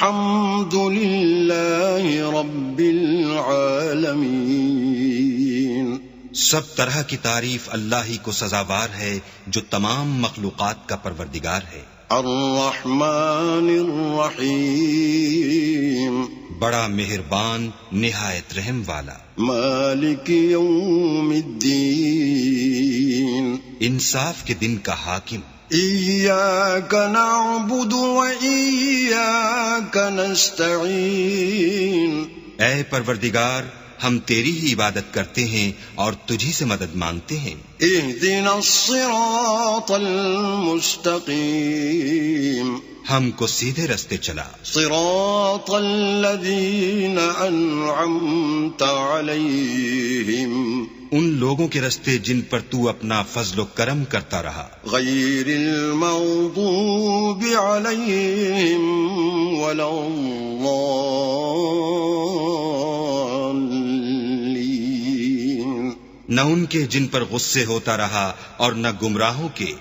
الحمد لله رب العالمين. سب طرح کی تعریف اللہ ہی کو سزاوار ہے جو تمام مخلوقات کا پروردگار ہے. الرحمن الرحیم. بڑا مہربان نہایت رحم والا. مالک یوم الدین. انصاف کے دن کا حاکم. ایاک نعبد و ایاک نستعین. اے پروردگار ہم تیری ہی عبادت کرتے ہیں اور تجھی سے مدد مانگتے ہیں. اہدنا الصراط المستقیم. ہم کو سیدھے رستے چلا. صراط الذین انعمت علیہم. ان لوگوں کے رستے جن پر تو اپنا فضل و کرم کرتا رہا. غیر المغضوب علیہم ولا الضالین. نہ ان کے جن پر غصے ہوتا رہا اور نہ گمراہوں کے